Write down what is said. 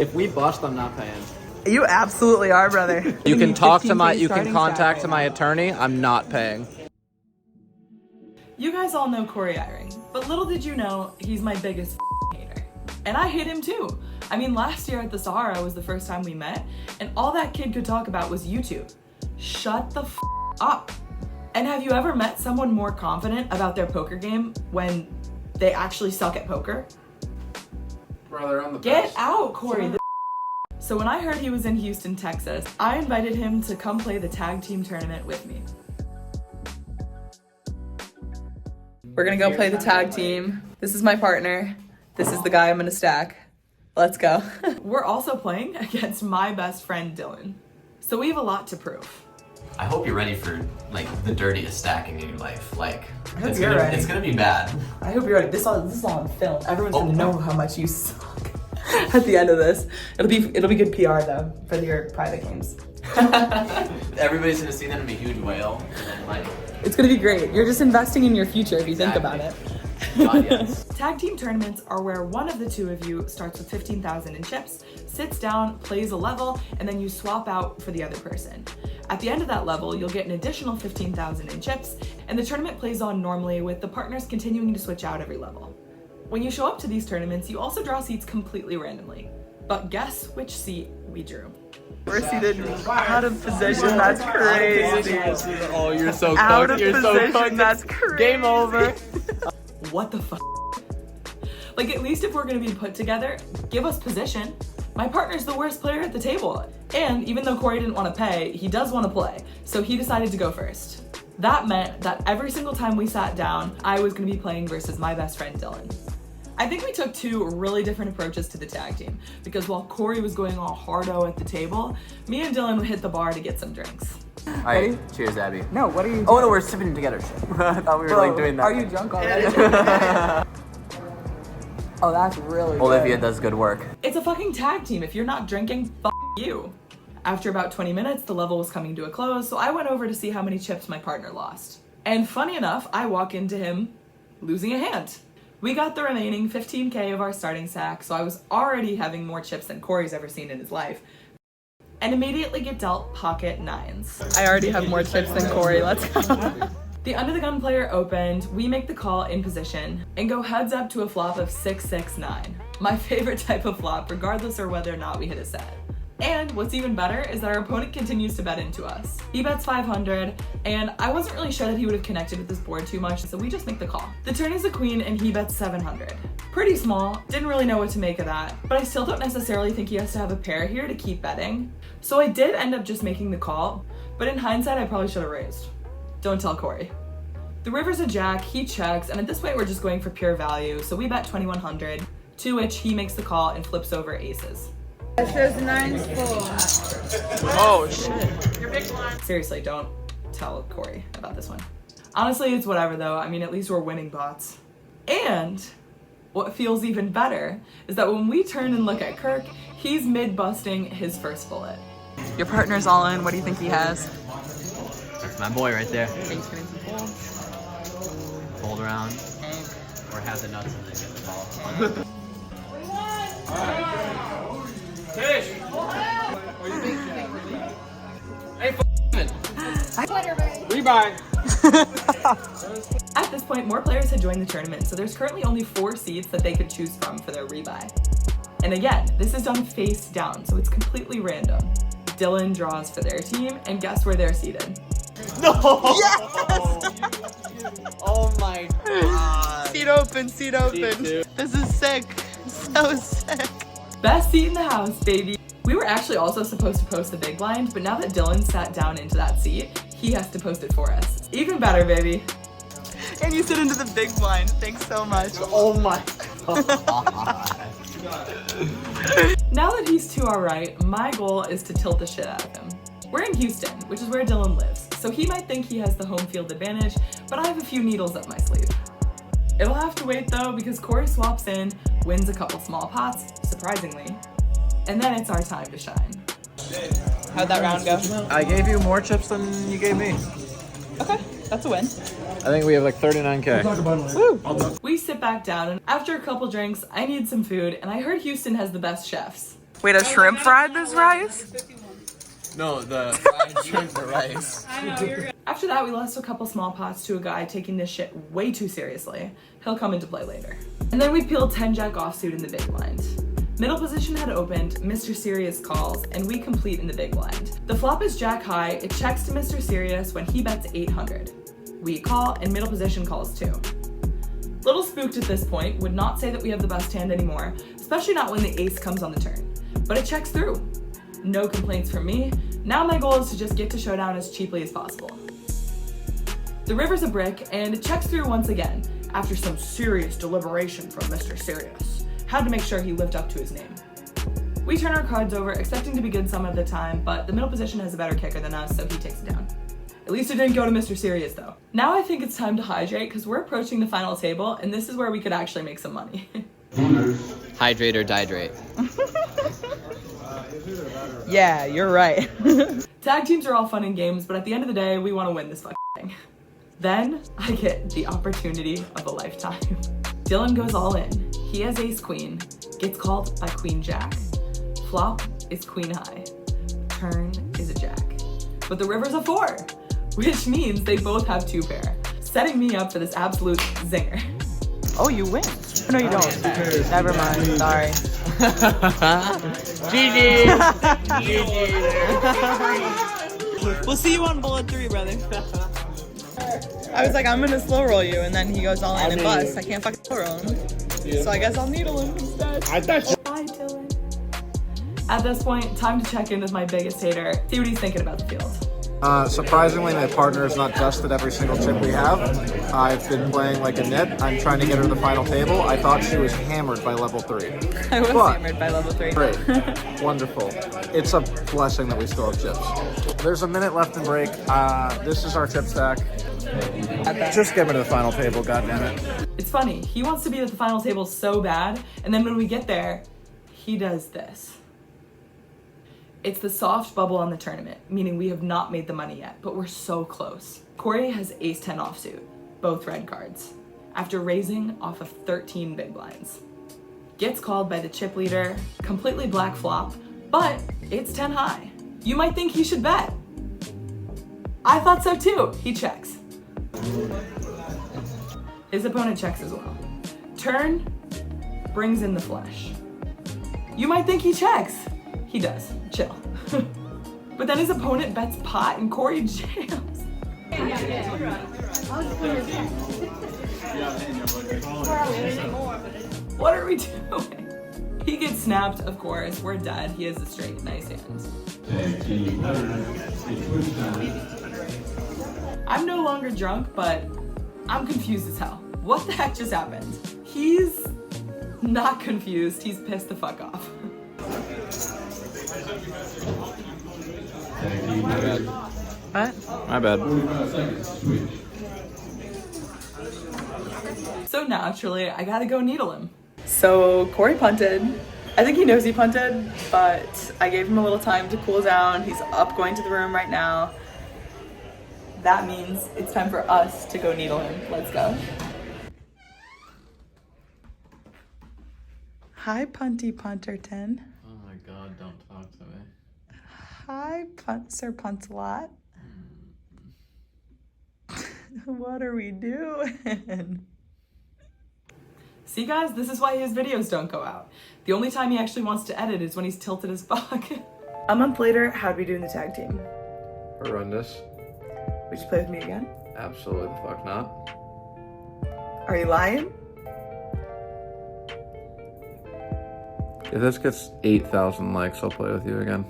If we bust, I'm not paying. You absolutely are, brother. You can talk to my, you can contact my attorney. I'm not paying. You guys all know Corey Eyring, but little did you know, he's my biggest hater. And I hate him too. I mean, last year at the Sahara was the first time we met, and all that kid could talk about was YouTube. Shut the up. And have you ever met someone more confident about their poker game when they actually suck at poker? Brother, I'm the Get best. out, Corey. So when I heard he was in Houston, Texas, I invited him to come play the tag team tournament with me. We're gonna go play the tag team. This is my partner. This is the guy I'm gonna stack. Let's go. We're also playing against my best friend, Dylan. So we have a lot to prove. I hope you're ready for like the dirtiest stacking in your life. Like hope you're ready. It's gonna be bad. I hope you're ready. This is on film. Everyone's gonna know how much you suck at the end of this. It'll be good PR though for your private games. Everybody's gonna see that and be a huge whale. And then like It's gonna be great. You're just investing in your future if you think about it. God, yes. Tag team tournaments are where one of the two of you starts with 15,000 in chips, sits down, plays a level, and then you swap out for the other person. At the end of that level, you'll get an additional 15,000 in chips, and the tournament plays on normally with the partners continuing to switch out every level. When you show up to these tournaments, you also draw seats completely randomly. But guess which seat we drew? We're seated out of position. That's crazy. Oh, you're so Out cooked. of You're so position. cooked. That's crazy. Game over. What the fuck? Like, at least if we're gonna be put together, give us position. My partner's the worst player at the table. And even though Corey didn't want to pay, he does want to play. So he decided to go first. That meant that every single time we sat down, I was gonna be playing versus my best friend, Dylan. I think we took two really different approaches to the tag team, because while Corey was going all hardo at the table, me and Dylan hit the bar to get some drinks. Alright, cheers, Abby. No, what are you? Oh no, we're sipping together. I thought we were like doing that. Are you drunk already? Oh, that's really good. Olivia does good work. It's a fucking tag team. If you're not drinking, fuck you. After about 20 minutes, the level was coming to a close, so I went over to see how many chips my partner lost. And funny enough, I walk into him losing a hand. We got the remaining 15K of our starting stack, so I was already having more chips than Corey's ever seen in his life, and immediately get dealt pocket nines. I already have more chips than Corey, let's go. The under the gun player opened, we make the call in position, and go heads up to a flop of 6-6-9. My favorite type of flop, regardless of whether or not we hit a set. And what's even better is that our opponent continues to bet into us. He bets 500, and I wasn't really sure that he would have connected with this board too much, so we just make the call. The turn is a queen, and he bets 700. Pretty small, didn't really know what to make of that, but I still don't necessarily think he has to have a pair here to keep betting. So I did end up just making the call, but in hindsight, I probably should have raised. Don't tell Corey. The river's a jack, he checks, and at this point we're just going for pure value, so we bet 2,100, to which he makes the call and flips over aces. It shows 9-4. Oh shit. Seriously, don't tell Corey about this one. Honestly, it's whatever though. I mean, at least we're winning bots. And what feels even better is that when we turn and look at Kirk, he's mid-busting his first bullet. Your partner's all in. What do you think he has? That's my boy right there. Thanks for some pool. Hold around. Or have the nuts and then get the ball. Rebuy. At this point, more players had joined the tournament, so there's currently only 4 seats that they could choose from for their rebuy. And again, this is done face down, so it's completely random. Dylan draws for their team, and guess where they're seated? No! Yes! Oh my god. Seat open, seat open. Seat two. This is sick. So sick. Best seat in the house, baby. We were actually also supposed to post the big blind, but now that Dylan sat down into that seat, he has to post it for us. Even better, baby. And you sit into the big blind. Thanks so much. Oh my god. Now that he's to our right, my goal is to tilt the shit out of him. We're in Houston, which is where Dylan lives, so he might think he has the home field advantage, but I have a few needles up my sleeve. It'll have to wait though, because Corey swaps in, wins a couple small pots, surprisingly, and then it's our time to shine. How'd that round go? I gave you more chips than you gave me. Okay, that's a win. I think we have like 39K. Woo! We sit back down, and after a couple drinks, I need some food, and I heard Houston has the best chefs. Wait, a shrimp fried this rice? No, the fried shrimp for rice. After that, we lost a couple small pots to a guy taking this shit way too seriously. He'll come into play later. And then we peeled 10 jack offsuit in the big blind. Middle position had opened, Mr. Serious calls, and we complete in the big blind. The flop is jack high, it checks to Mr. Serious when he bets 800. We call, and middle position calls too. Little spooked at this point, would not say that we have the best hand anymore, especially not when the ace comes on the turn. But it checks through. No complaints from me. Now my goal is to just get to showdown as cheaply as possible. The river's a brick, and it checks through once again, after some serious deliberation from Mr. Serious. Had to make sure he lived up to his name. We turn our cards over, expecting to be good some of the time, but the middle position has a better kicker than us, so he takes it down. At least it didn't go to Mr. Serious though. Now I think it's time to hydrate, because we're approaching the final table, and this is where we could actually make some money. Hydrate or dihydrate. Yeah, you're right. Tag teams are all fun and games, but at the end of the day, we want to win this fucking thing. Then I get the opportunity of a lifetime. Dylan goes all in. He has ace queen, gets called by queen jack. Flop is queen high. Turn is a jack. But the river's a 4, which means they both have 2 pair, setting me up for this absolute zinger. Oh, you win. No, you don't. Never mind. Sorry. GG! We'll see you on bullet 3, brother. I was like, I'm gonna slow roll you, and then he goes all in and busts. I can't fucking slow roll him. So I guess I'll needle him instead. Bye, Dylan. At this point, time to check in with my biggest hater, see what he's thinking about the field. Surprisingly, my partner is not dusted every single chip we have. I've been playing like a nit. I'm trying to get her to the final table. I thought she was hammered by level 3. I was hammered by level 3. Great. Wonderful. It's a blessing that we still have chips. There's a minute left in break. This is our chip stack. Just get me to the final table, goddammit. It's funny, he wants to be at the final table so bad, and then when we get there, he does this. It's the soft bubble on the tournament, meaning we have not made the money yet, but we're so close. Corey has ace-10 offsuit, both red cards, after raising off of 13 big blinds. Gets called by the chip leader, completely black flop, but it's 10 high. You might think he should bet. I thought so too. He checks. His opponent checks as well. Turn brings in the flush. You might think he checks. He does. Chill. But then his opponent bets pot and Corey jams. What are we doing? He gets snapped, of course. We're dead. He has a straight. Nice hands. I'm no longer drunk, but I'm confused as hell. What the heck just happened? He's not confused. He's pissed the fuck off. What? My bad. So naturally, I gotta go needle him. So Corey punted. I think he knows he punted, but I gave him a little time to cool down. He's up going to the room right now. That means it's time for us to go needle him. Let's go. Hi, Punty Punterton. Oh my god, don't talk to me. Hi, Sir Puntalot. What are we doing? See guys, this is why his videos don't go out. The only time he actually wants to edit is when he's tilted as fuck. A month later, how'd we do in the tag team? Horrendous. Would you play with me again? Absolutely the fuck not. Are you lying? If this gets 8,000 likes, I'll play with you again.